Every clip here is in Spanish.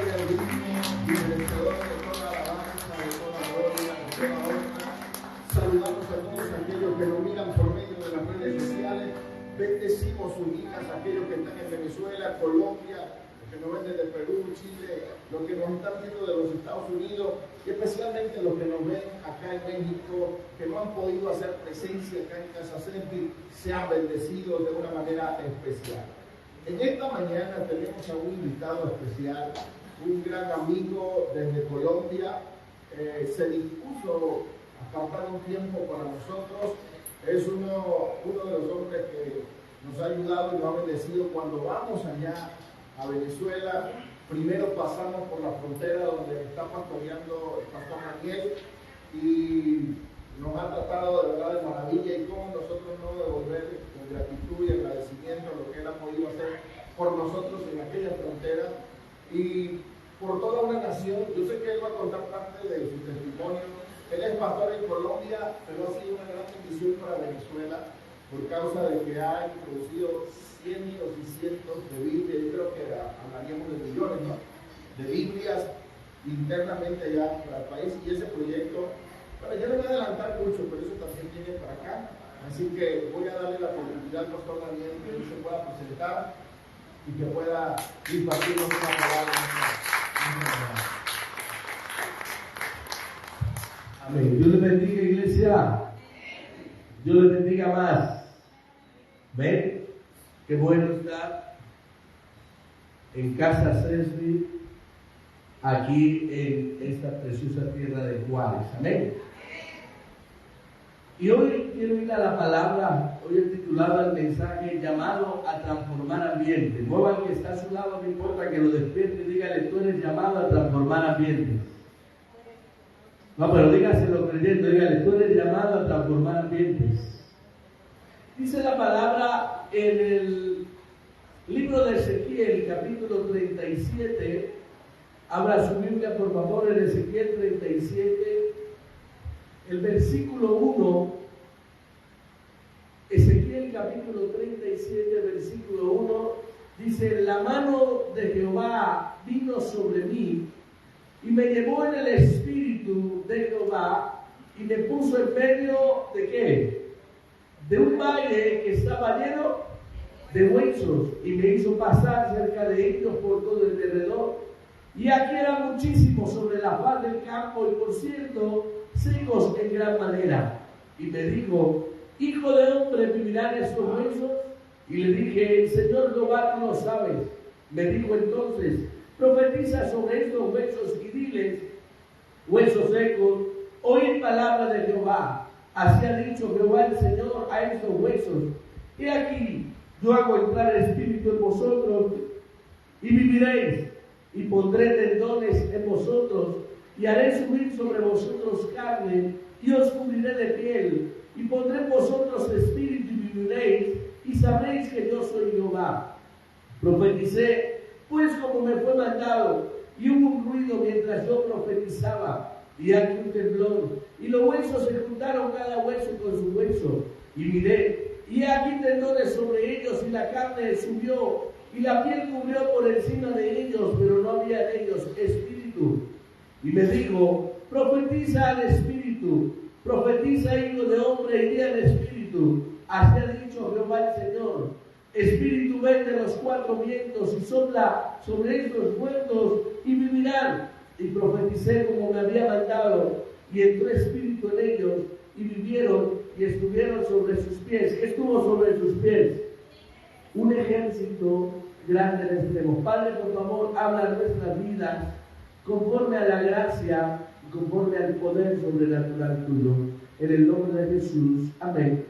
el digno y merecedor de toda alabanza, de toda gloria, de toda honra. Saludamos a todos aquellos que nos miran por medio de las redes sociales. Bendecimos sus vidas, aquellos que están en Venezuela, Colombia, los que nos ven desde Perú, Chile, los que nos están viendo de los Estados Unidos y especialmente los que nos ven acá en México, que no han podido hacer presencia acá en Casa Sentir, sean bendecidos de una manera especial. En esta mañana tenemos a un invitado especial, un gran amigo desde Colombia. Se dispuso a apartar un tiempo para nosotros. Es uno de los hombres que nos ha ayudado y nos ha bendecido cuando vamos allá a Venezuela. Primero pasamos por la frontera donde está pastoreando el pastor Daniel y nos ha tratado de verdad de maravilla, y cómo nosotros no devolver con gratitud y agradecimiento lo que él ha podido hacer por nosotros en aquella frontera y por toda una nación. Yo sé que él va a contar parte de su testimonio. Él es pastor en Colombia, pero ha sido una gran bendición para Venezuela por causa de que ha introducido cientos y cientos de Biblias. Yo creo que hablaríamos de millones, ¿no?, de Biblias internamente allá para el país, y ese proyecto, bueno, yo no voy a adelantar mucho, pero eso también viene para acá. Así que voy a darle la oportunidad al pastor Daniel que él se pueda presentar y que pueda impartirnos una palabra. Amén. Dios les bendiga, iglesia. Dios les bendiga más. ¿Ven? Qué bueno estar en Casa Sentir, aquí en esta preciosa tierra de Juárez. Amén. Y hoy quiero ir a la palabra. Hoy he titulado el mensaje llamado a transformar ambientes. Mueva al que está a su lado, no importa que lo despierte y dígale: tú eres llamado a transformar ambientes. No, pero dígaselo creyendo, dígale: tú eres llamado a transformar ambientes. Dice la palabra en el libro de Ezequiel, capítulo 37. Abra su Biblia, por favor, en Ezequiel 37. El versículo 1, Ezequiel capítulo 37, versículo 1, dice: la mano de Jehová vino sobre mí, y me llevó en el espíritu de Jehová, y me puso en medio ¿de qué? De un valle que estaba lleno de huesos, y me hizo pasar cerca de ellos por todo el derredor. Y aquí eran muchísimos sobre la faz del campo, y por cierto, secos en gran manera. Y me dijo: hijo de hombre, ¿vivirán estos huesos? Y le dije: el Señor Jehová, tú lo sabes. Me dijo entonces: profetiza sobre estos huesos y diles: huesos secos, oíd palabra de Jehová. Así ha dicho Jehová el Señor a estos huesos: he aquí, yo hago entrar espíritu en vosotros, y viviréis, y pondré tendones en vosotros, y haré subir sobre vosotros carne, y os cubriré de piel, y pondré en vosotros espíritu, y viviréis, y sabréis que yo soy Jehová. Profeticé, pues, como me fue mandado, y hubo un ruido mientras yo profetizaba, y aquí un temblor, y los huesos se juntaron cada hueso con su hueso, y miré, y aquí tendones sobre ellos, y la carne subió, y la piel cubrió por encima de ellos, pero no había en ellos espíritu. Y me dijo: profetiza al espíritu, profetiza, hijo de hombre, y di al espíritu: así ha dicho Jehová el Señor, espíritu ven de los cuatro vientos, y sopla sobre estos muertos, y vivirán. Y profeticé como me había mandado, y entró espíritu en ellos, y vivieron, y estuvieron sobre sus pies. ¿Qué estuvo sobre sus pies? Un ejército grande en extremo. Padre, por favor, habla en nuestras vidas conforme a la gracia y conforme al poder sobrenatural tuyo. En el nombre de Jesús. Amén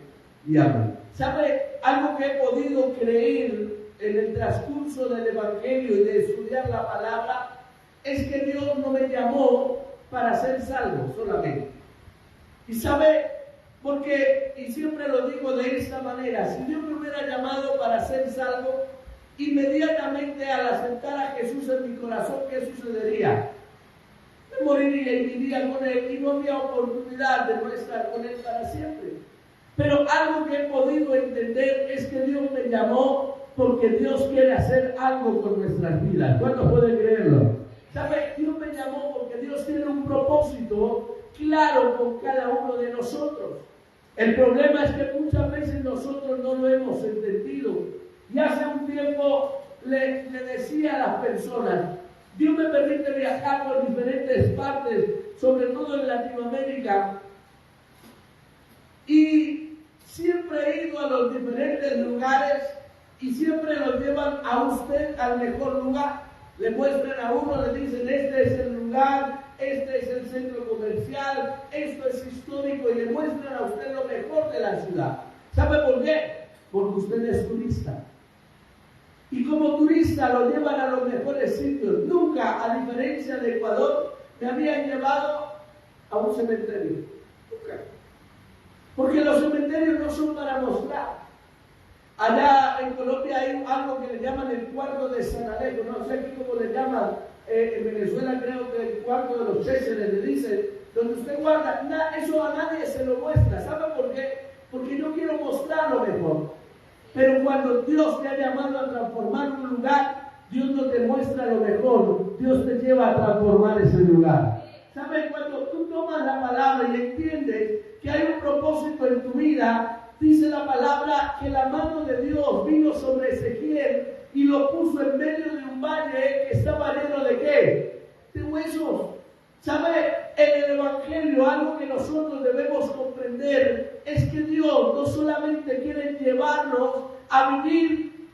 y amén. ¿Sabe algo que he podido creer en el transcurso del Evangelio y de estudiar la palabra? Es que Dios no me llamó para ser salvo solamente. Y sabe, porque, y siempre lo digo de esta manera, si Dios me hubiera llamado para ser salvo, inmediatamente al aceptar a Jesús en mi corazón, ¿qué sucedería? Me moriría y viviría con Él, y no había oportunidad de no estar con Él para siempre. Pero algo que he podido entender es que Dios me llamó porque Dios quiere hacer algo con nuestras vidas. ¿Cuántos pueden creerlo? nosotros. El problema es que muchas veces nosotros no lo hemos entendido. Y hace un tiempo le decía a las personas, Dios me permite viajar por diferentes partes, sobre todo en Latinoamérica, y siempre he ido a los diferentes lugares y siempre los llevan a usted al mejor lugar. Le muestran a uno, le dicen, este es el lugar, este es el centro comercial, esto es histórico, y le muestran a usted lo mejor de la ciudad. ¿Sabe por qué? Porque usted es turista. Y como turista lo llevan a los mejores sitios. Nunca, a diferencia de Ecuador, me habían llevado a un cementerio. Nunca. Porque los cementerios no son para mostrar. Allá en Colombia hay algo que le llaman el cuarto de San Alejo, no sé cómo le llaman, en Venezuela creo que el cuarto de los Césares le dicen, donde usted guarda, eso a nadie se lo muestra. ¿Sabe por qué? Porque yo quiero mostrar lo mejor. Pero cuando Dios te ha llamado a transformar un lugar, Dios no te muestra lo mejor, Dios te lleva a transformar ese lugar. ¿Sabes? Cuando tú tomas la palabra y entiendes que hay un propósito en tu vida, dice la palabra que la mano de Dios vino sobre Ezequiel y lo puso en medio de un valle que estaba lleno de ¿qué? De huesos. ¿Sabe? En el Evangelio algo que nosotros debemos comprender es que Dios no solamente quiere llevarnos a vivir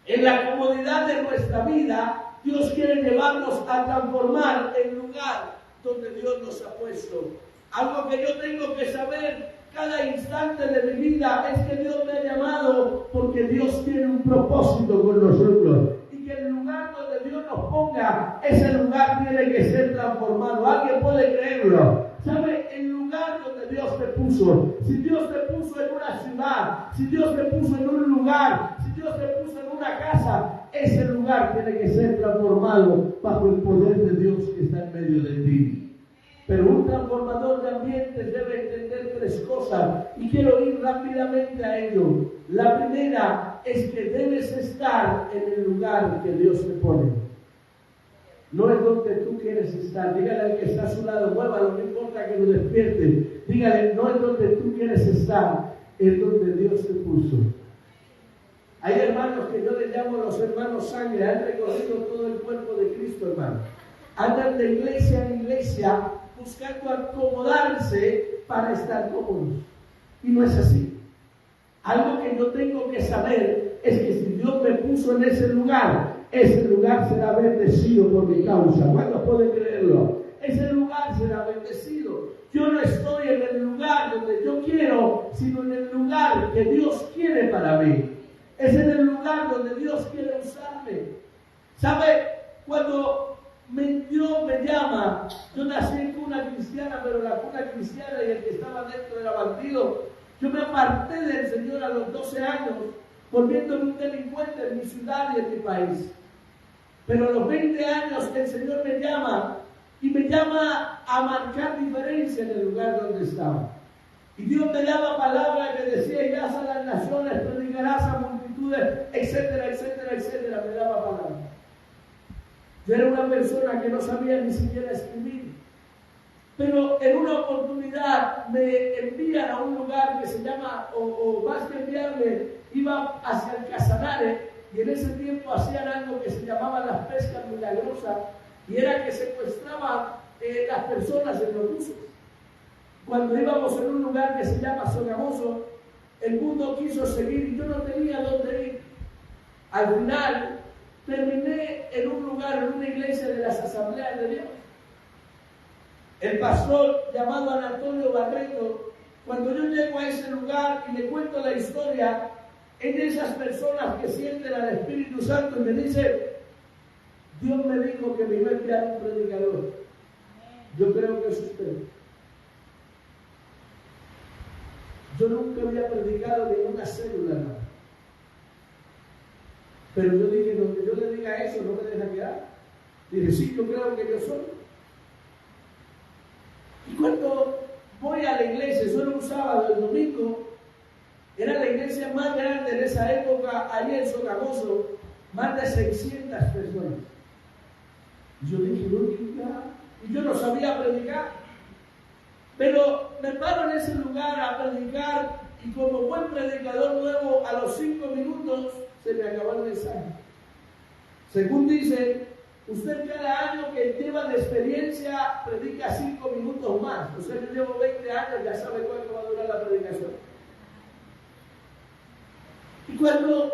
en la comodidad de nuestra vida, Dios quiere llevarnos a transformar el lugar donde Dios nos ha puesto. Algo que yo tengo que saber cada instante de mi vida es que Dios me ha llamado porque Dios tiene un propósito con nosotros. Y que el lugar donde Dios nos ponga, ese lugar tiene que ser transformado. ¿Alguien puede creerlo? ¿Sabe? El lugar donde Dios te puso. Si Dios te puso en una ciudad, si Dios te puso en un lugar, si Dios te puso en una casa, ese lugar tiene que ser transformado bajo el poder de Dios que está en medio de ti. Pero un transformador de ambientes debe entender tres cosas y quiero ir rápidamente a ello. La primera es que debes estar en el lugar que Dios te pone. No es donde tú quieres estar. Dígale al que está a su lado, muévalo, no importa que lo despierte. Dígale, no es donde tú quieres estar, es donde Dios te puso. Hay hermanos que yo les llamo los hermanos sangre, han recorrido todo el cuerpo de Cristo, hermano. Andan de iglesia en iglesia buscando acomodarse para estar cómodos. Y no es así. Algo que yo tengo que saber es que si Dios me puso en ese lugar será bendecido por mi causa. ¿Cuántos pueden creerlo? Ese lugar será bendecido. Yo no estoy en el lugar donde yo quiero, sino en el lugar que Dios quiere para mí. Es en el lugar donde Dios quiere usarme. ¿Sabe? Cuando Dios me llama, yo nací en cuna cristiana, pero la cuna cristiana y el que estaba dentro era bandido. Yo me aparté del Señor a los 12 años, volviéndome un delincuente en mi ciudad y en mi país. Pero a los 20 años el Señor me llama y me llama a marcar diferencia en el lugar donde estaba. Y Dios me daba palabra que decía, irás a las naciones, predicarás a multitudes, etcétera, etcétera, etcétera, me daba palabra. Yo era una persona que no sabía ni siquiera escribir. Pero en una oportunidad me envían a un lugar que se llama, o más que enviarme, iba hacia el Casanare, y en ese tiempo hacían algo que se llamaba las pescas milagrosas, y era que secuestraban las personas en los buses. Cuando íbamos en un lugar que se llama Sogamoso, el mundo quiso seguir y yo no tenía dónde ir. Al final, terminé en un lugar, en una iglesia de las Asambleas de Dios. El pastor llamado Anatolio Barreto, cuando yo llego a ese lugar y le cuento la historia, es de esas personas que sienten al Espíritu Santo y me dice, Dios me dijo que me iba a enviar un predicador. Yo creo que es usted. Yo nunca había predicado ni en una célula, no. Pero yo dije, donde yo le diga eso, no me deja quedar. Dije, sí, yo creo que yo soy. Y cuando voy a la iglesia, eso era un sábado, el domingo, era la iglesia más grande en esa época, allí en Sogamoso, más de 600 personas. Y yo dije, y yo no sabía predicar. Pero me paro en ese lugar a predicar y como buen predicador nuevo, a los 5 minutos se me acabó el mensaje. Según dicen, usted cada año que lleva de experiencia predica 5 minutos más. O sea, yo llevo 20 años, ya sabe cuánto va a durar la predicación. Y cuando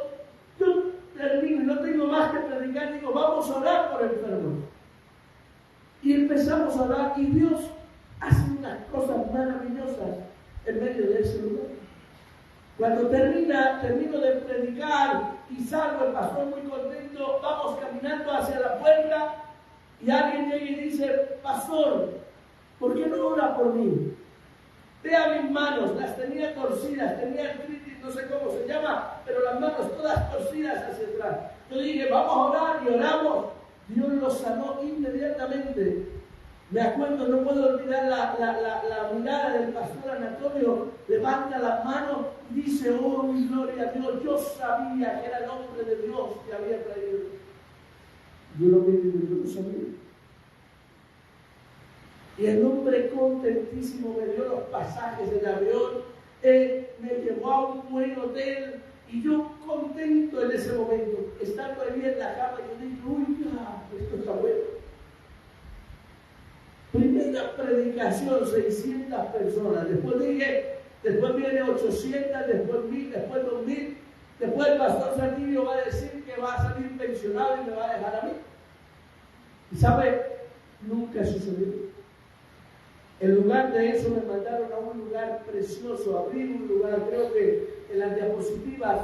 yo termino y no tengo más que predicar, digo, vamos a orar por enfermos. Y empezamos a orar y Dios hace unas cosas maravillosas en medio de ese lugar. Cuando termino de predicar y salgo, el pastor muy contento, vamos caminando hacia la puerta y alguien llega y dice, pastor, ¿por qué no ora por mí? Vea mis manos, las tenía torcidas, tenía artritis, no sé cómo se llama, pero las manos todas torcidas hacia atrás. Yo dije, vamos a orar y oramos. Dios lo sanó inmediatamente. Me acuerdo, no puedo olvidar la mirada del pastor Anatolio, levanta las manos y dice, oh, mi gloria a Dios, yo sabía que era el hombre de Dios que había traído. Yo lo vi y yo lo sabía. Y el hombre contentísimo me dio los pasajes del avión, me llevó a un buen hotel y yo contento en ese momento, estando ahí en la cama, yo digo, uy, esto está bueno. Primera predicación, 600 personas, después viene 800, después 1000, después 2000, después el pastor Santillo va a decir que va a salir pensionado y me va a dejar a mí. Y sabe, nunca sucedió. En lugar de eso me mandaron a un lugar precioso, abrir un lugar, creo que en las diapositivas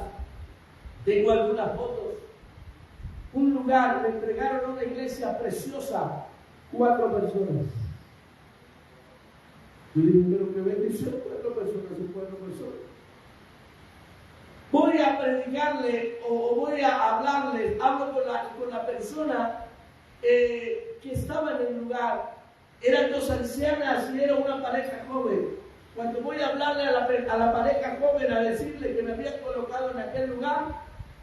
tengo algunas fotos. Un lugar, me entregaron una iglesia preciosa, 4 personas. Yo dije, pero qué bendición, 4 personas. Voy a predicarle o voy a hablarles, hablo con la persona que estaba en el lugar. Eran 2 ancianas y era una pareja joven. Cuando voy a hablarle a la pareja joven, a decirle que me habían colocado en aquel lugar,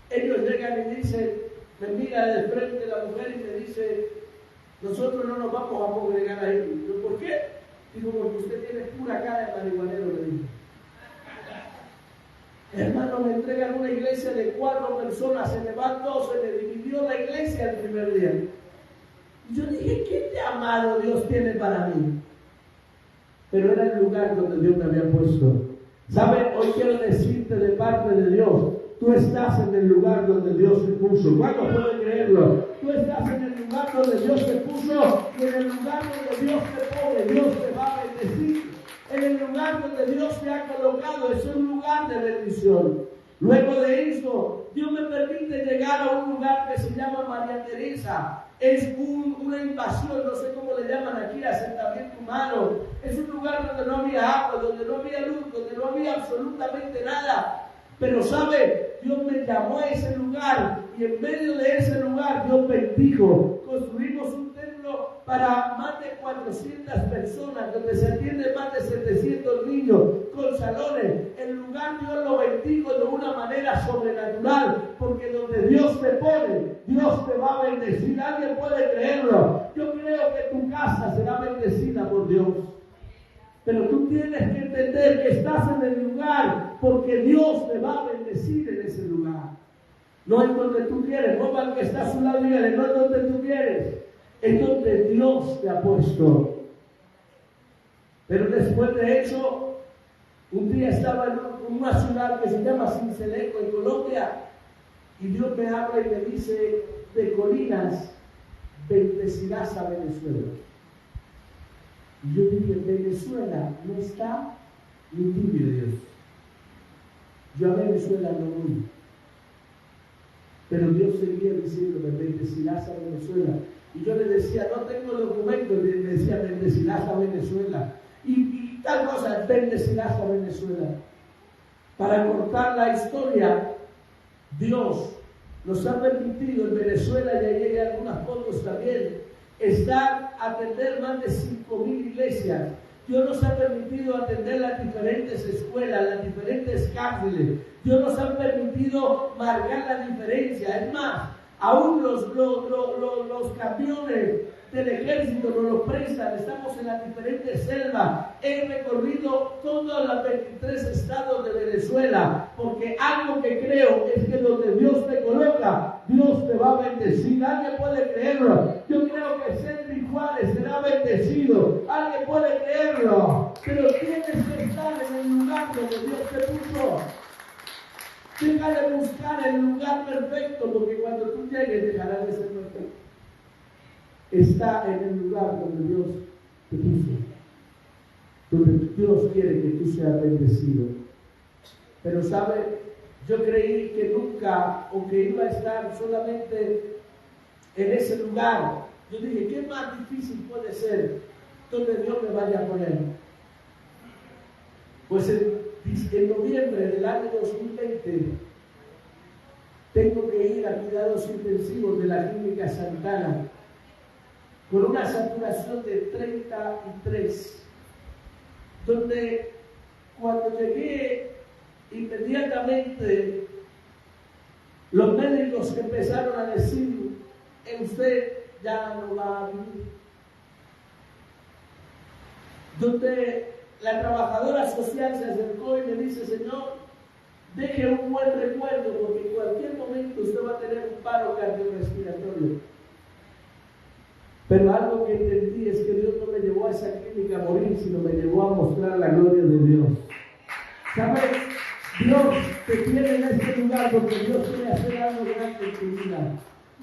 ellos llegan y dicen, me mira de frente la mujer y me dice, nosotros no nos vamos a congregar ahí. Yo, ¿por qué? Digo, porque usted tiene pura cara de marihuanero, le digo. Hermano, me entregan una iglesia de 4 personas, se me van 2, se me dividió la iglesia el primer día. Y yo dije, ¿qué llamado Dios tiene para mí? Pero era el lugar donde Dios me había puesto. ¿Sabe? Hoy quiero decirte de parte de Dios, tú estás en el lugar donde Dios te puso. ¿Cuántos pueden creerlo? Tú estás en el lugar donde Dios te puso y en el lugar donde Dios te pone, Dios te va a bendecir. En el lugar donde Dios te ha colocado es un lugar de bendición. Luego de eso, Dios me permite llegar a un lugar que se llama María Teresa. Es una invasión, no sé cómo le llaman aquí, asentamiento humano. Es un lugar donde no había agua, donde no había luz, donde no había absolutamente nada. Pero sabe, Dios me llamó a ese lugar y en medio de ese lugar Dios bendijo. Construimos un templo para más de 400 personas, donde se atienden más de 700 niños, con salones. El lugar Dios lo bendijo de una manera sobrenatural, porque donde Dios te pone, Dios te va a bendecir. ¿Alguien puede creerlo? Yo creo que tu casa será bendecida por Dios. Pero tú tienes que entender que estás en el lugar porque Dios te va a bendecir en ese lugar. No es donde tú quieres, no al que está a su lado y no es donde tú quieres, es donde Dios te ha puesto. Pero después de eso, un día estaba en una ciudad que se llama Sincelejo, en Colombia, y Dios me habla y me dice, de colinas bendecirás a Venezuela. Y yo dije, Venezuela no está ni tibio Dios. Yo a Venezuela no voy. Pero Dios seguía diciéndome, bendecirás a Venezuela. Y yo le decía, no tengo documentos, y le decía, bendecirás a Venezuela. Y tal cosa, bendecirás a Venezuela. Para cortar la historia, Dios nos ha permitido en Venezuela, y ahí hay algunas fotos también, atender más de 5,000 iglesias. Dios nos ha permitido atender las diferentes escuelas, las diferentes cárceles. Dios nos ha permitido marcar la diferencia. Es más, aún los camiones del ejército nos lo prestan, estamos en las diferentes selvas, he recorrido todos los 23 estados de Venezuela, porque algo que creo es que donde Dios te coloca, Dios te va a bendecir. Alguien puede creerlo. Yo creo que Cedric Juárez será bendecido. Alguien puede creerlo. Pero tienes que estar en el lugar donde Dios te puso. Deja de buscar el lugar perfecto, porque cuando tú llegues dejarás de ser perfecto. Está en el lugar donde Dios te puso, donde Dios quiere que tú seas bendecido. Pero sabe, yo creí que nunca, o que iba a estar solamente en ese lugar. Yo dije, ¿qué más difícil puede ser donde Dios me vaya a poner? Pues en noviembre del año 2020 tengo que ir a cuidados intensivos de la Clínica Santana con una saturación de 33, donde cuando llegué inmediatamente los médicos empezaron a decir, usted ya no va a vivir. Donde la trabajadora social se acercó y me dice, señor, deje un buen recuerdo, porque en cualquier momento usted va a tener un paro cardiorrespiratorio. Pero algo que entendí es que Dios no me llevó a esa clínica a morir, sino me llevó a mostrar la gloria de Dios. ¿Sabes? Dios te tiene en este lugar porque Dios quiere hacer algo grande en tu vida.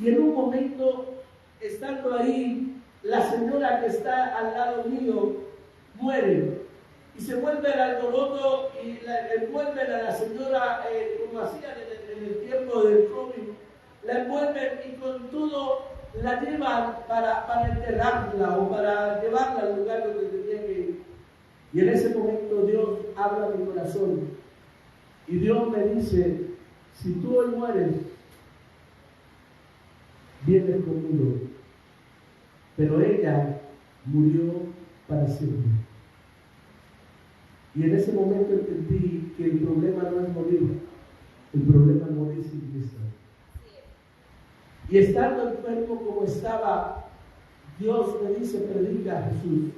Y en un momento, estando ahí, la señora que está al lado mío muere. Y se vuelve el alboroto y envuelven a la señora, como hacían en el tiempo del COVID, la envuelven y con todo la llevan para enterrarla o para llevarla al lugar donde tenía que ir. Y en ese momento Dios habla a mi corazón y Dios me dice, si tú hoy mueres, vienes conmigo. Pero ella murió para siempre. Y en ese momento entendí que el problema no es morir, el problema es morir sin Cristo. Y estando enfermo como estaba, Dios me dice, predica a Jesús.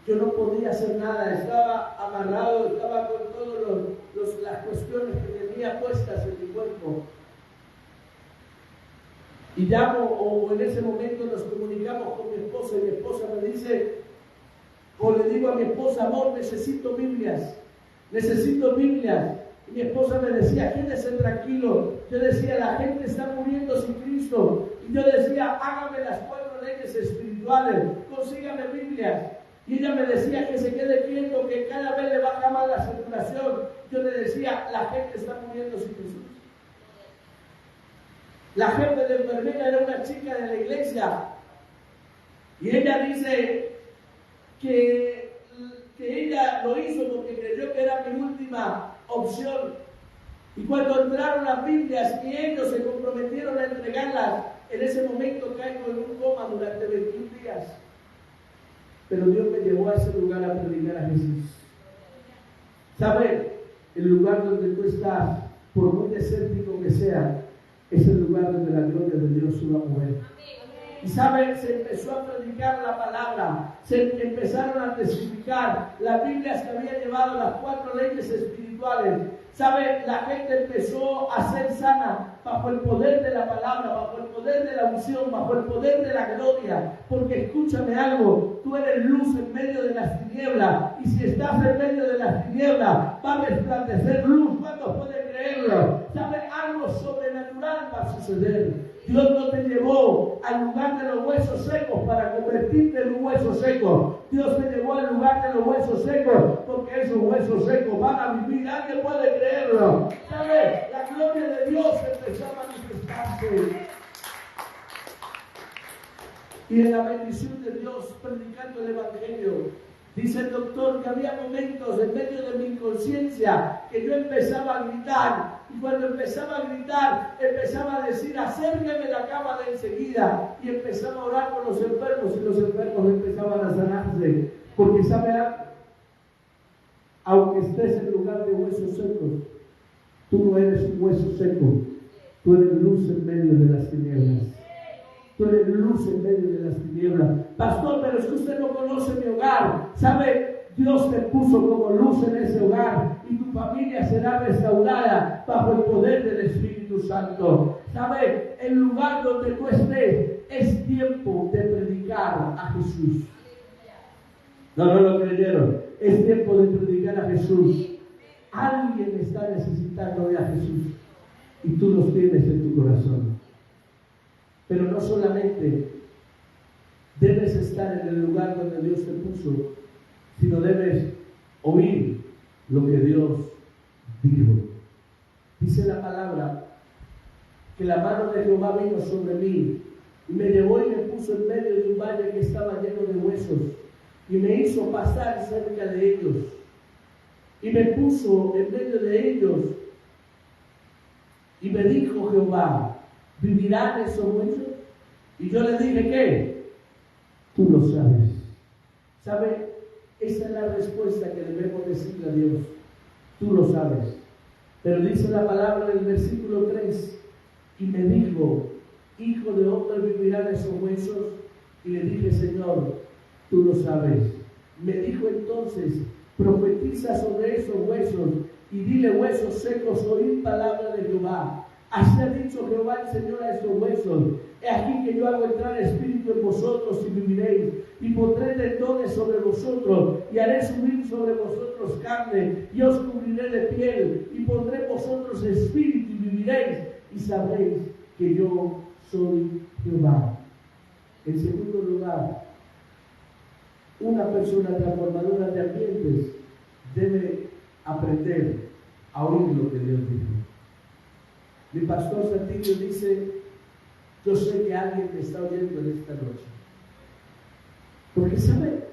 Yo no podía hacer nada, estaba amarrado, estaba con todas las cuestiones que tenía puestas en mi cuerpo. Y llamo, o en ese momento nos comunicamos con mi esposa, y mi esposa me dice, o le digo a mi esposa, amor, necesito Biblias. Y mi esposa me decía, quédese tranquilo. Yo decía, la gente está muriendo sin Cristo. Y yo decía, hágame las 4 leyes espirituales, consígame Biblias. Y ella me decía que se quede quieto, que cada vez le baja más la saturación. Yo le decía, la gente está muriendo sin Jesús. La jefe de enfermera era una chica de la iglesia. Y ella dice que ella lo hizo porque creyó que era mi última opción. Y cuando entraron las Biblias y ellos se comprometieron a entregarlas, en ese momento caigo en un coma durante 21 días. Pero Dios me llevó a ese lugar a predicar a Jesús. ¿Sabe? El lugar donde tú estás, por muy desértico que sea, es el lugar donde la gloria de Dios se va a mover. Y sabe, se empezó a predicar la palabra, se empezaron a testificar las Biblias que había llevado, las 4 leyes espirituales. Sabe, la gente empezó a ser sana bajo el poder de la palabra, bajo el poder de la unción, bajo el poder de la gloria. Porque escúchame algo, tú eres luz en medio de las tinieblas, y si estás en medio de las tinieblas, va a resplandecer luz. ¿Cuántos pueden creerlo? ¿Sabe? Algo sobrenatural va a suceder. Dios no te llevó al lugar de los huesos secos para convertirte en un hueso seco. Dios te llevó al lugar de los huesos secos porque esos huesos secos van a vivir. ¿Alguien puede creerlo? ¿Sabe? La gloria de Dios empezó a manifestarse. Y en la bendición de Dios, predicando el Evangelio, dice el doctor que había momentos en medio de mi inconsciencia que yo empezaba a gritar. Y cuando empezaba a gritar, empezaba a decir, acérqueme la cama de enseguida. Y empezaba a orar por los enfermos, y los enfermos empezaban a sanarse. Porque sabe algo, aunque estés en lugar de huesos secos, tú no eres un hueso seco, tú eres luz en medio de las tinieblas. Tú eres luz en medio de las tinieblas. Pastor, pero es que usted no conoce mi hogar. ¿Sabe? Dios te puso como luz en ese hogar y tu familia será restaurada bajo el poder del Espíritu Santo. ¿Sabe? El lugar donde tú estés es tiempo de predicar a Jesús. No lo creyeron. Es tiempo de predicar a Jesús. Alguien está necesitando de a Jesús y tú los tienes en tu corazón. Pero no solamente debes estar en el lugar donde Dios te puso, sino debes oír lo que Dios dijo. Dice la palabra que la mano de Jehová vino sobre mí y me llevó y me puso en medio de un valle que estaba lleno de huesos y me hizo pasar cerca de ellos y me puso en medio de ellos y me dijo Jehová, ¿vivirán esos huesos? Y yo le dije, ¿qué? Tú lo sabes. ¿Sabe? Esa es la respuesta que debemos decirle a Dios. Tú lo sabes. Pero dice la palabra en el versículo 3, y me dijo, hijo de hombre, ¿vivirán esos huesos? Y le dije, Señor, tú lo sabes. Me dijo entonces, profetiza sobre esos huesos y dile, huesos secos, oíd palabra de Jehová. Así ha dicho Jehová el Señor a estos huesos. He aquí que yo hago entrar espíritu en vosotros y viviréis, y pondré tendones sobre vosotros, y haré subir sobre vosotros carne, y os cubriré de piel, y pondré en vosotros espíritu y viviréis, y sabréis que yo soy Jehová. En segundo lugar, una persona transformadora de ambientes debe aprender a oír lo que Dios dijo. Mi pastor Santillo dice, yo sé que alguien me está oyendo en esta noche. Porque, ¿sabe?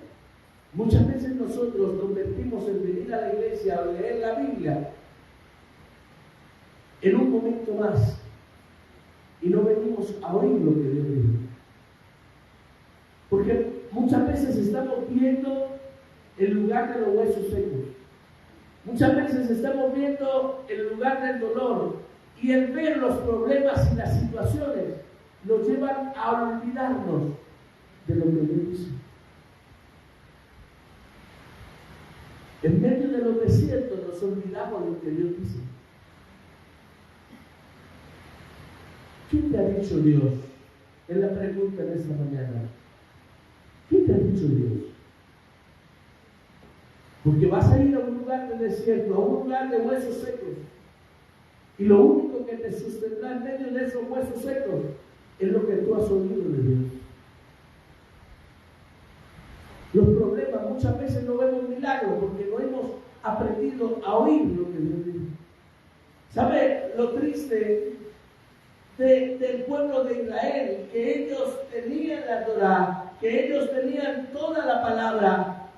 Muchas veces nosotros nos convertimos en venir a la iglesia o leer la Biblia en un momento más y no venimos a oír lo que Dios dijo. Porque muchas veces estamos viendo el lugar de los huesos secos. Muchas veces estamos viendo el lugar del dolor. Y el ver los problemas y las situaciones nos llevan a olvidarnos de lo que Dios dice. En medio de los desiertos nos olvidamos de lo que Dios dice. ¿Qué te ha dicho Dios? Es la pregunta de esta mañana. ¿Qué te ha dicho Dios? Porque vas a ir a un lugar de desierto, a un lugar de huesos secos. Y lo único que te sostendrá en medio de esos huesos secos es lo que tú has oído de Dios. Los problemas muchas veces no vemos milagros porque no hemos aprendido a oír lo que Dios dice. ¿Sabe lo triste del pueblo de Israel? Que ellos tenían la Torá, que ellos tenían toda la palabra,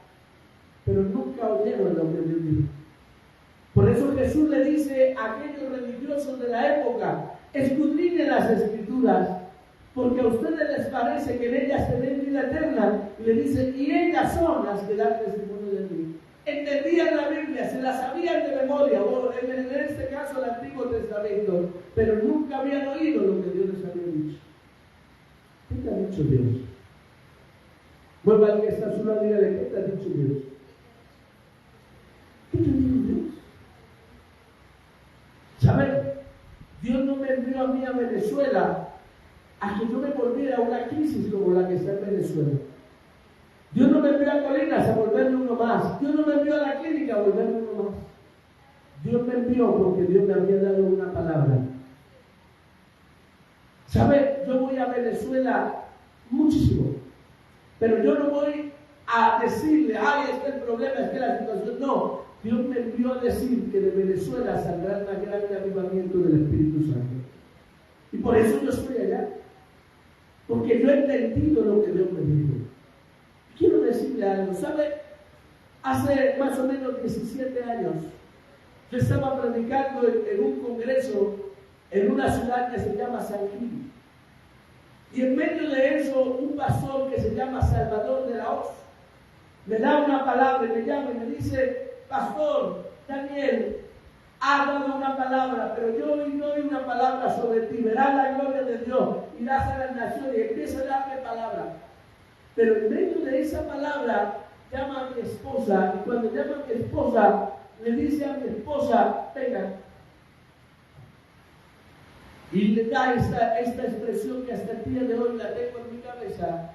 pero nunca oyeron lo que Dios dijo. Por eso Jesús le dice a aquellos religiosos de la época, escudriñen las Escrituras, porque a ustedes les parece que en ellas tienen vida eterna, y le dice, y ellas son las que dan testimonio de mí. Entendían la Biblia, se la sabían de memoria, o en este caso el Antiguo Testamento, pero nunca habían oído lo que Dios les había dicho. ¿Qué te ha dicho Dios? Vuelva al que está a su lado y dígale, ¿qué te ha dicho Dios? ¿Qué te dijo Dios? ¿Saben? Dios no me envió a mí a Venezuela a que yo me volviera a una crisis como la que está en Venezuela. Dios no me envió a Colinas a volverme uno más. Dios no me envió a la clínica a volverme uno más. Dios me envió porque Dios me había dado una palabra. ¿Sabe? Yo voy a Venezuela muchísimo, pero yo no voy a decirle, ay, es que el problema, es que la situación, no. Dios me envió a decir que de Venezuela saldrá el más grande avivamiento del Espíritu Santo. Y por eso yo estoy allá. Porque yo he entendido lo que Dios me dijo. Quiero decirle algo. ¿Sabe? Hace más o menos 17 años, yo estaba predicando en un congreso en una ciudad que se llama San Gil. Y en medio de eso, un pastor que se llama Salvador de la Hoz me da una palabra y me llama y me dice, Pastor Daniel, ha dado una palabra, pero yo hoy doy una palabra sobre ti, verás la gloria de Dios, irás a las naciones y empieza a darme palabra. Pero en medio de esa palabra llama a mi esposa, y cuando llama a mi esposa, le dice a mi esposa, venga, y le da esta expresión que hasta el día de hoy la tengo en mi cabeza,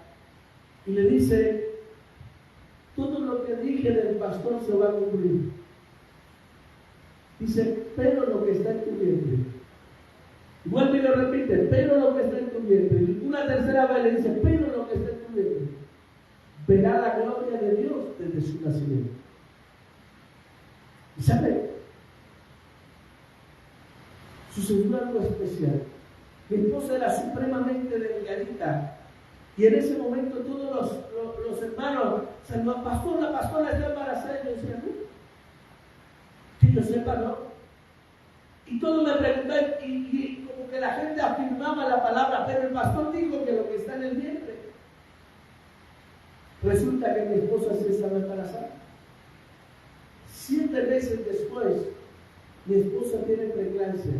y le dice, todo lo que dije del pastor se va a cumplir. Dice, pero lo que está en tu vientre. Y vuelve y lo repite, pero lo que está en tu vientre. Y una tercera vez le dice, pero lo que está en tu vientre. Verá la gloria de Dios desde su nacimiento. ¿Y sabe? Sucedió algo especial. Mi esposa era supremamente delgadita. Y en ese momento todos los hermanos saludaban, pastor, la pastora está embarazada. Y yo decía, no. Que yo sepa, no. Y todos me preguntaban, y como que la gente afirmaba la palabra, pero el pastor dijo que lo que está en el vientre. Resulta que mi esposa sí estaba embarazada. 7 meses después, mi esposa tiene preeclampsia.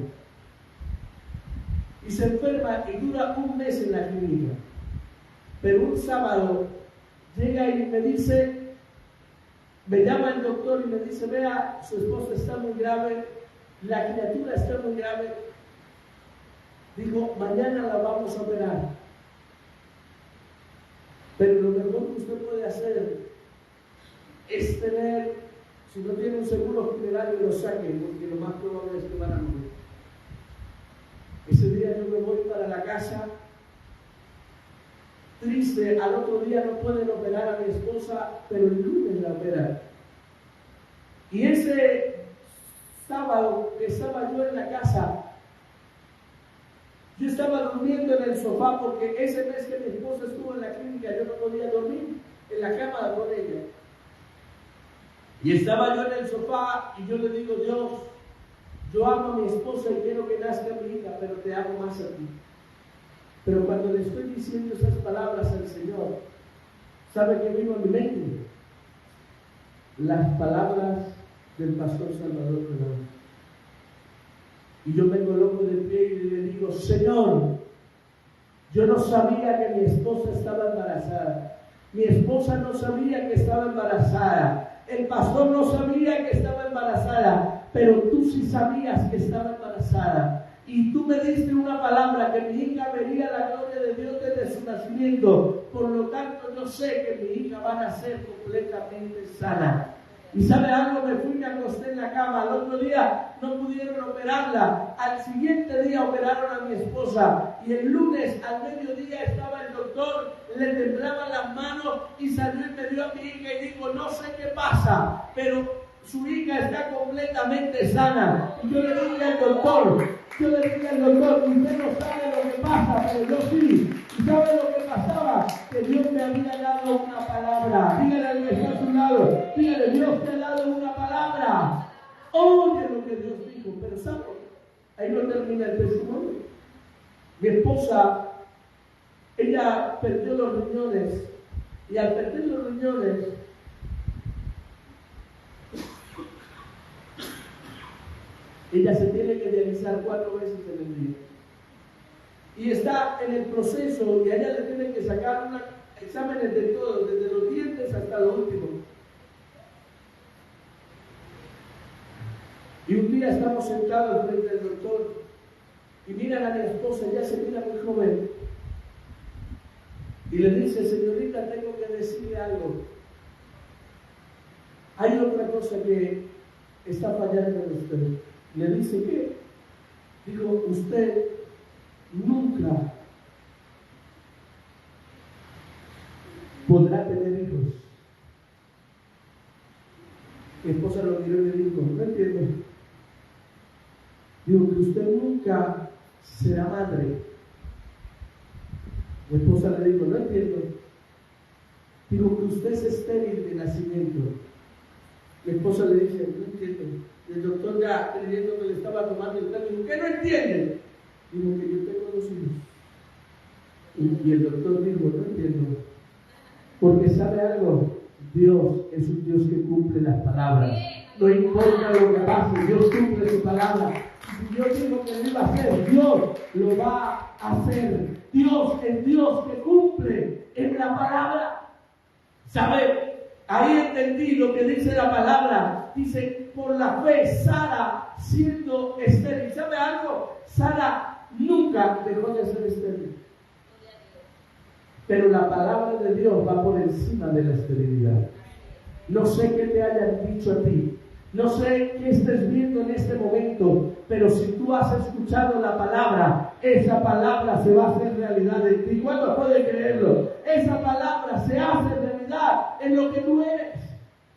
Y se enferma y dura 1 mes en la clínica. Pero un sábado llega y me dice, me llama el doctor y me dice, vea, su esposa está muy grave, la criatura está muy grave. Dijo, mañana la vamos a operar. Pero lo mejor que usted puede hacer es tener, si no tiene un seguro funerario, lo saquen, porque lo más probable es que van a morir. Ese día yo me voy para la casa, triste, al otro día no pueden operar a mi esposa, pero el lunes la operan. Y ese sábado que estaba yo en la casa, yo estaba durmiendo en el sofá porque ese mes que mi esposa estuvo en la clínica yo no podía dormir en la cama con ella. Y estaba yo en el sofá y yo le digo, Dios, yo amo a mi esposa y quiero que nazca mi hija, pero te amo más a ti. Pero cuando le estoy diciendo esas palabras al Señor, ¿sabe qué vino a mi mente? Las palabras del pastor Salvador Fernández. Y yo vengo loco de pie y le digo, Señor, yo no sabía que mi esposa estaba embarazada. Mi esposa no sabía que estaba embarazada. El pastor no sabía que estaba embarazada, pero tú sí sabías que estaba embarazada. Y tú me diste una palabra, que mi hija vería la gloria de Dios desde su nacimiento. Por lo tanto, yo sé que mi hija va a nacer completamente sana. Y sabe algo, me fui y me acosté en la cama. Al otro día no pudieron operarla. Al siguiente día operaron a mi esposa. Y el lunes al mediodía estaba el doctor, le temblaban las manos y salió y me dio a mi hija y dijo, no sé qué pasa, pero su hija está completamente sana. Y yo le dije al doctor, usted no sabe lo que pasa, pero yo sí. ¿Y sabe lo que pasaba? Que Dios me había dado una palabra. Dígale al que está a su lado, dígale, Dios te ha dado una palabra. Oye lo que Dios dijo, pero ¿sabe? Ahí no termina el testimonio. Mi esposa, ella perdió los riñones, y al perder los riñones, ella se tiene que dializar 4 veces en el día. Y está en el proceso, y a ella le tienen que sacar exámenes de todo, desde los dientes hasta lo último. Y un día estamos sentados frente al doctor, y miran a mi esposa, ella se mira muy joven, y le dice, señorita, tengo que decirle algo. Hay otra cosa que está fallando en usted. Le dice, ¿qué? Digo, usted nunca podrá tener hijos. Mi esposa lo miró y le dijo, no entiendo. Digo, que usted nunca será madre. Mi esposa le dijo, no entiendo. Digo, que usted es estéril de nacimiento. Mi esposa le dice, no entiendo. Y el doctor, ya creyendo que le estaba tomando el pelo, dijo, ¿qué no entiende? Digo, que yo tengo 2 hijos. Y el doctor dijo, no entiendo. Porque sabe algo, Dios es un Dios que cumple las palabras. No importa lo que pase, Dios cumple su palabra. Si Dios dijo que lo iba a hacer, Dios lo va a hacer. Dios es Dios que cumple en la palabra. ¿Sabe? Ahí entendí lo que dice la palabra. Dice, por la fe, Sara siendo estéril. ¿Sabe algo? Sara nunca dejó de ser estéril. Pero la palabra de Dios va por encima de la esterilidad. No sé qué te hayan dicho a ti. No sé qué estés viendo en este momento, pero si tú has escuchado la palabra, esa palabra se va a hacer realidad en ti. ¿Cuántos pueden creerlo? Esa palabra se hace realidad en lo que tú eres.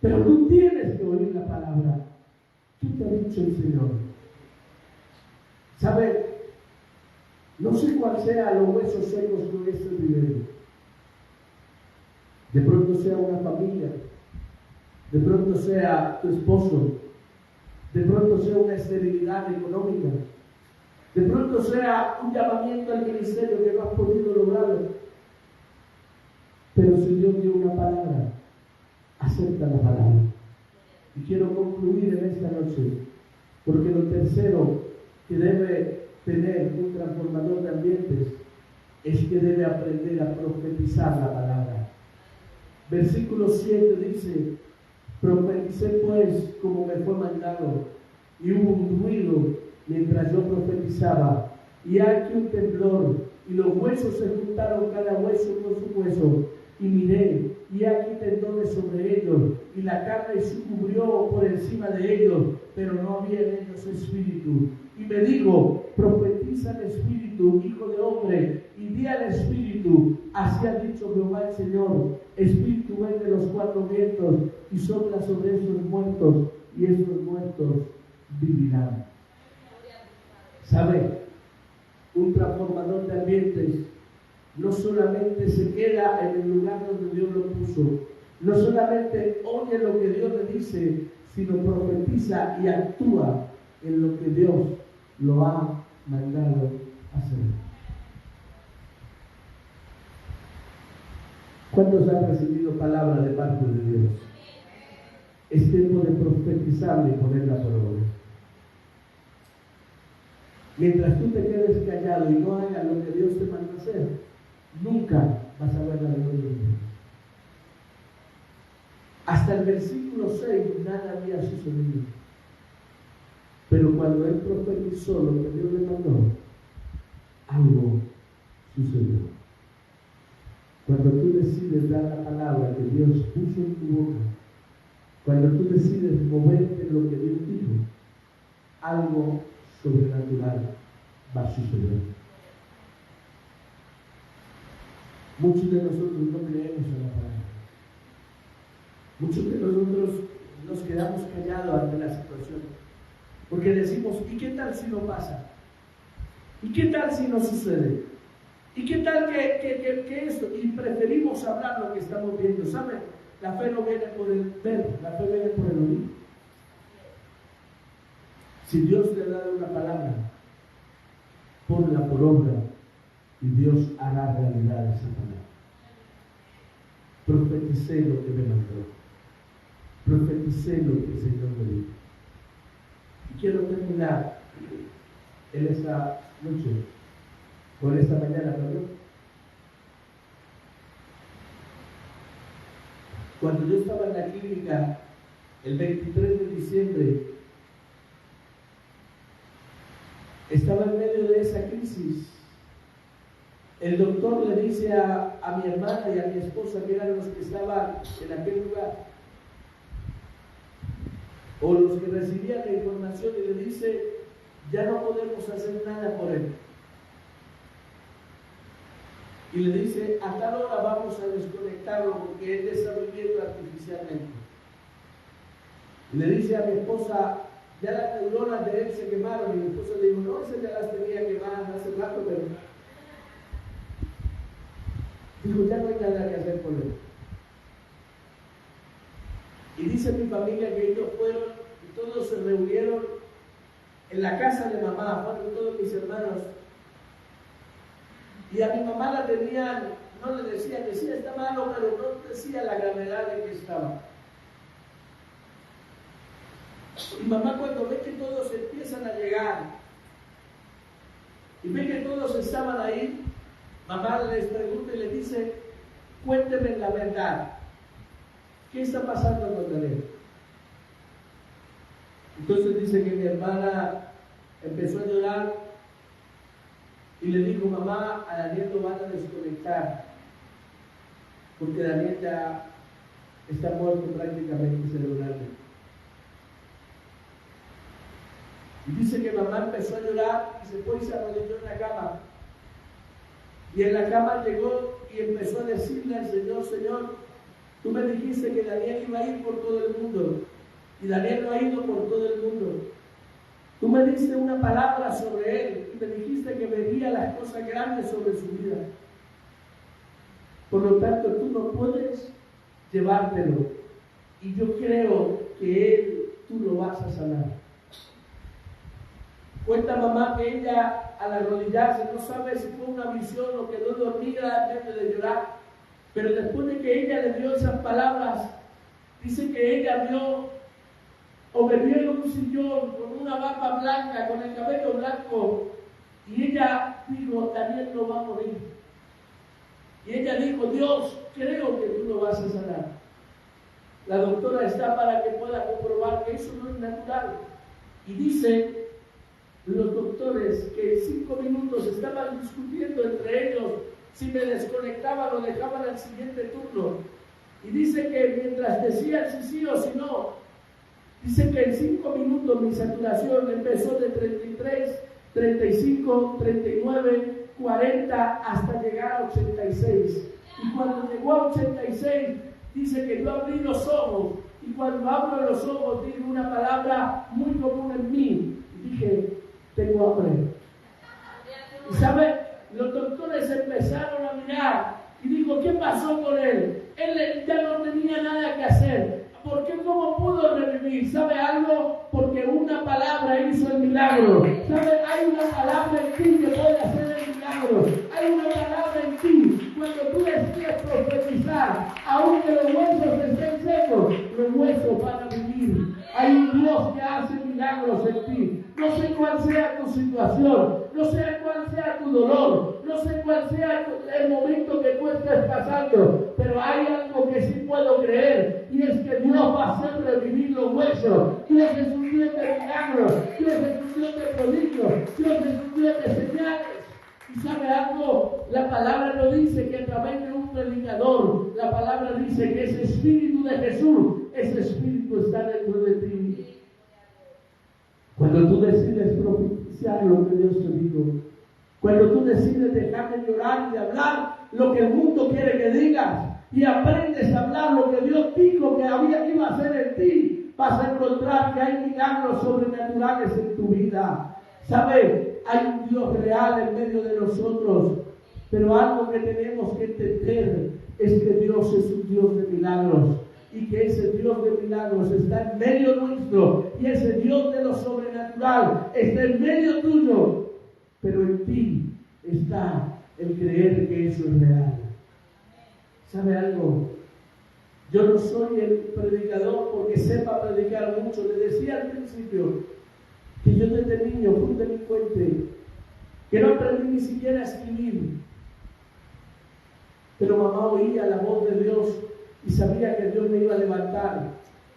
Pero tú tienes que oír la palabra. ¿Qué te ha dicho el Señor? ¿Sabe? No sé cuál sea los huesos secos que estés viviendo. De pronto sea una familia. De pronto sea tu esposo, de pronto sea una esterilidad económica, de pronto sea un llamamiento al ministerio que no has podido lograrlo. Pero si Dios dio una palabra, acepta la palabra. Y quiero concluir en esta noche, porque lo tercero que debe tener un transformador de ambientes es que debe aprender a profetizar la palabra. Versículo 7 dice: profeticé pues como me fue mandado, y hubo un ruido mientras yo profetizaba, y aquí un temblor, y los huesos se juntaron cada hueso con su hueso, y miré, y aquí tendones sobre ellos, y la carne se cubrió por encima de ellos, pero no había en ellos espíritu. Y me dijo: profetiza el espíritu, hijo de hombre, y di al espíritu: así ha dicho Jehová el Señor, espíritu ven de los cuatro vientos, y sopla sobre esos muertos, y esos muertos vivirán. ¿Sabe? Un transformador de ambientes no solamente se queda en el lugar donde Dios lo puso, no solamente oye lo que Dios le dice, sino profetiza y actúa en lo que Dios lo ha mandado hacer. ¿Cuántos han recibido palabra de parte de Dios? Es tiempo de profetizarla y ponerla por obra. Mientras tú te quedes callado y no hagas lo que Dios te manda hacer, nunca vas a ver la gloria de Dios. Hasta el versículo 6 nada había sucedido. Pero cuando él profetizó lo que Dios le mandó, algo sucedió. Cuando tú decides dar la palabra que Dios puso en tu boca, cuando tú decides moverte en lo que Dios dijo, algo sobrenatural va a suceder. Muchos de nosotros no creemos en la palabra. Muchos de nosotros nos quedamos callados ante la situación. Porque decimos: ¿y qué tal si no pasa? ¿Y qué tal si no sucede? ¿Y qué tal que esto? Y preferimos hablar lo que estamos viendo. ¿Saben? La fe no viene por el ver, la fe viene por el oír. Si Dios te ha dado una palabra, ponla por obra y Dios hará realidad esa palabra. Profeticé lo que me mandó. Profeticé lo que el Señor me dijo. Y quiero terminar en esta noche, o en esta mañana, perdón. Cuando yo estaba en la clínica el 23 de diciembre, estaba en medio de esa crisis. El doctor le dice a mi hermana y a mi esposa, que eran los que estaban en aquel lugar, o los que recibían la información, y le dice: ya no podemos hacer nada por él. Y le dice: a tal hora vamos a desconectarlo porque él está viviendo artificialmente. Y le dice a mi esposa: ya las neuronas de él se quemaron. Y mi esposa le dijo: no, esas ya las tenía quemadas hace rato, pero dijo: ya no hay nada que hacer con él. Y dice mi familia que ellos fueron y todos se reunieron en la casa de mamá, fueron todos mis hermanos. Y a mi mamá la tenían, no le decía está malo, pero no decía la gravedad de que estaba. Y mamá, cuando ve que todos empiezan a llegar y ve que todos estaban ahí, mamá les pregunta y le dice: cuénteme la verdad, ¿qué está pasando con Daniel? Entonces dice que mi hermana empezó a llorar y le dijo: mamá, a Daniel lo van a desconectar porque Daniel ya está muerto prácticamente cerebralmente. Y dice que mamá empezó a llorar y se fue y se arrodilló en la cama. Y en la cama llegó y empezó a decirle al Señor: Señor, tú me dijiste que Daniel iba a ir por todo el mundo, y Daniel no ha ido por todo el mundo. Tú me diste una palabra sobre él y me dijiste que vería las cosas grandes sobre su vida. Por lo tanto, tú no puedes llevártelo. Y yo creo que tú lo vas a sanar. Cuenta mamá que ella, al arrodillarse, no sabe si fue una visión o quedó dormida en medio de llorar, pero después de que ella le dio esas palabras, dice que ella vio o me vio en un sillón con una barba blanca, con el cabello blanco, y ella dijo: Daniel no va a morir. Y ella dijo: Dios, creo que tú lo vas a sanar. La doctora está para que pueda comprobar que eso no es natural. Y dice los doctores que en 5 minutos estaban discutiendo entre ellos si me desconectaban o dejaban al siguiente turno. Y dice que mientras decían si sí o si no, dice que en 5 minutos mi saturación empezó de 33, 35, 39, 40 hasta llegar a 86. Y cuando llegó a 86, dice que yo abrí los ojos, y cuando abro los ojos digo una palabra muy común en mí, y dije: tengo hambre. Y sabe, los doctores empezaron a mirar y digo: ¿qué pasó con él? Él ya no tenía nada que hacer. ¿Por qué? ¿Cómo pudo revivir? ¿Sabe algo? Porque una palabra hizo el milagro. ¿Sabe? Hay una palabra en ti que puede hacer el milagro. Hay una palabra en ti. Cuando tú decides profetizar, aunque los huesos estén secos, los huesos van a vivir. Hay un Dios que hace milagros en ti. No sé cuál sea tu situación, no sé cuál sea tu dolor, no sé cuál sea el momento que tú estés pasando, pero hay algo que sí puedo creer, y es que Dios va a hacer revivir los huesos. Dios es un Dios de milagros, Dios es un Dios de prodigios, Dios es un Dios de señales. ¿Y sabe algo? La palabra no dice que a través de un predicador, la palabra dice que ese Espíritu de Jesús, ese Espíritu está dentro de ti. Cuando tú decides propiciar lo que Dios te dijo, cuando tú decides dejar de llorar y de hablar lo que el mundo quiere que digas, y aprendes a hablar lo que Dios dijo que iba a hacer en ti, vas a encontrar que hay milagros sobrenaturales en tu vida. ¿Sabes? Hay un Dios real en medio de nosotros, pero algo que tenemos que entender es que Dios es un Dios de milagros, y que ese Dios de milagros está en medio nuestro, y ese Dios de lo sobrenatural está en medio tuyo, pero en ti está el creer que eso es real. ¿Sabe algo? Yo no soy el predicador porque sepa predicar mucho. Le decía al principio que yo desde niño fui un delincuente, que no aprendí ni siquiera a escribir, pero mamá oía la voz de Dios y sabía que Dios me iba a levantar.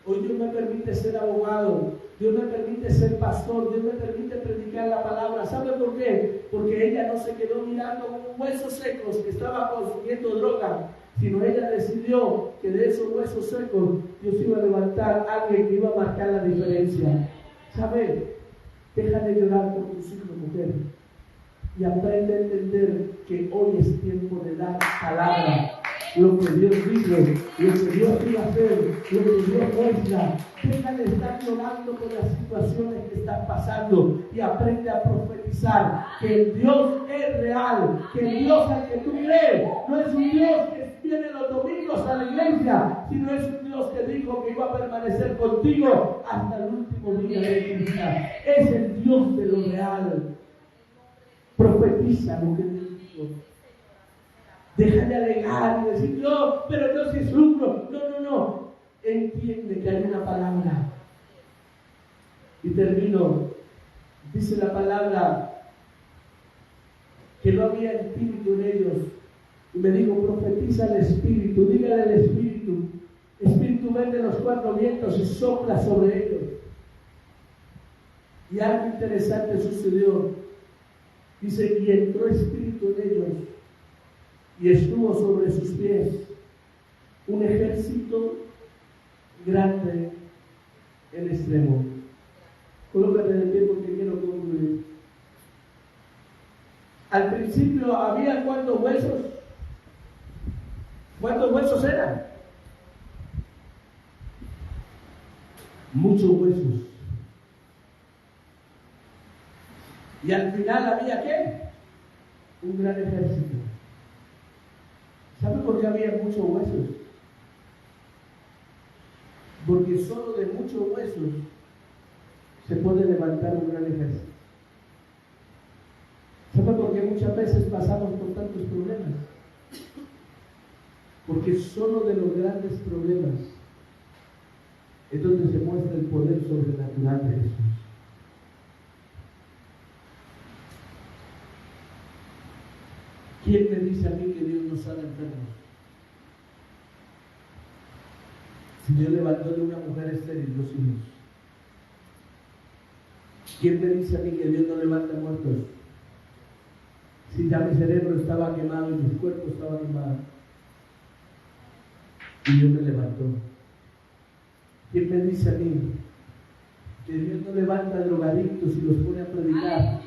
Hoy Dios me permite ser abogado, Dios me permite ser pastor, Dios me permite predicar la palabra. ¿Sabe por qué? Porque ella no se quedó mirando con huesos secos que estaba consumiendo droga, sino ella decidió que de esos huesos secos Dios iba a levantar a alguien que iba a marcar la diferencia. ¿Sabe? Deja de llorar por tus hijos, mujer, y aprende a entender que hoy es tiempo de dar palabra. Lo que Dios dice, lo que Dios iba a hacer, lo que Dios muestra. Deja de estar llorando por las situaciones que están pasando y aprende a profetizar que el Dios es real, que el Dios al que tú crees no es un Dios que viene los domingos a la iglesia, sino es un Dios que dijo que iba a permanecer contigo hasta el último día de tu vida. Es el Dios de lo real. Profetiza lo que Dios dijo. Deja de alegar y decir: no, pero yo sí sufro. No. Entiende que hay una palabra. Y termino. Dice la palabra que no había espíritu en ellos. Y me dijo, profetiza al espíritu, dígale al espíritu. Espíritu, ven de los cuatro vientos y sopla sobre ellos. Y algo interesante sucedió. Dice, y entró espíritu en ellos y estuvo sobre sus pies un ejército grande en extremo. Colócate de pie porque quiero concluir. Al principio había ¿cuántos huesos? ¿Cuántos huesos eran? Muchos huesos. Y al final había ¿qué? Un gran ejército. ¿Sabe por qué había muchos huesos? Porque solo de muchos huesos se puede levantar un gran ejército. ¿Sabe por qué muchas veces pasamos por tantos problemas? Porque solo de los grandes problemas es donde se muestra el poder sobrenatural de Jesús. ¿Quién me dice a mí que Dios no sana enfermos? Si Dios levantó de una mujer estéril 2 hijos. ¿Quién me dice a mí que Dios no levanta muertos? Si ya mi cerebro estaba quemado y mi cuerpo estaba quemado. Y Dios me levantó. ¿Quién me dice a mí que Dios no levanta drogadictos y los pone a predicar?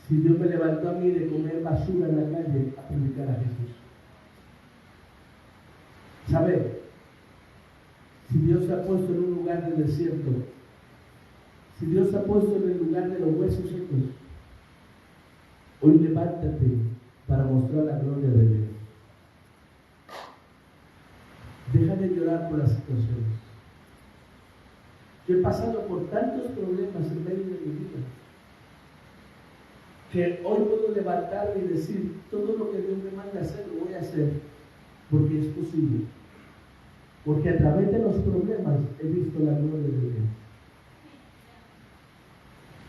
Si Dios me levantó a mí de comer basura en la calle a predicar a Jesús. ¿Sabe? Si Dios se ha puesto en un lugar de desierto, si Dios se ha puesto en el lugar de los huesos secos, hoy levántate para mostrar la gloria de Dios. Deja de llorar por las situaciones. Yo he pasado por tantos problemas en medio de mi vida que hoy puedo levantarme y decir, todo lo que Dios me manda a hacer, lo voy a hacer, porque es posible. Porque a través de los problemas he visto la gloria de Dios.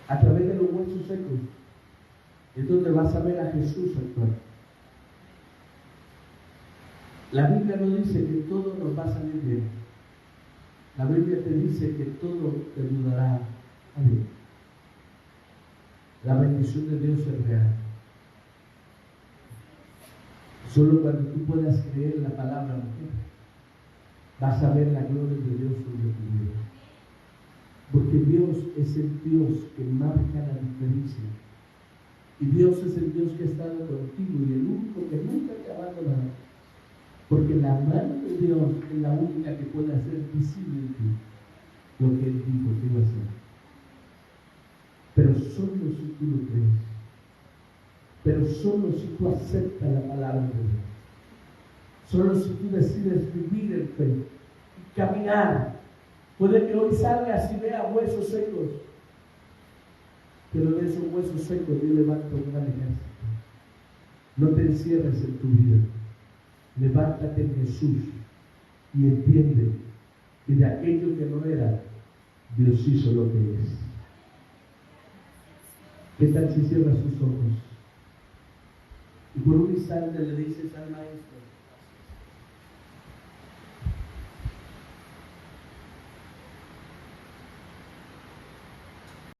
A través de los huesos secos es donde vas a ver a Jesús actuar. La Biblia no dice que todo nos va a salir bien. La Biblia te dice que todo te ayudará a bien. La bendición de Dios es real. Solo cuando tú puedas creer la palabra, mujer, vas a ver la gloria de Dios sobre tu vida. Porque Dios es el Dios que marca la diferencia. Y Dios es el Dios que ha estado contigo y el único que nunca te ha abandonado. Porque la mano de Dios es la única que puede hacer visible en ti lo que Él dijo que iba a hacer. Pero solo si tú lo crees. Pero solo si tú aceptas la palabra de Dios. Solo si tú decides vivir en fe y caminar. Puede que hoy salgas y veas huesos secos. Pero de esos huesos secos Dios levanta un gran ejército. No te encierres en tu vida. Levántate en Jesús y entiende que de aquello que no era, Dios hizo lo que es. ¿Qué tal si cierras tus ojos? Y por un instante le dices al Maestro,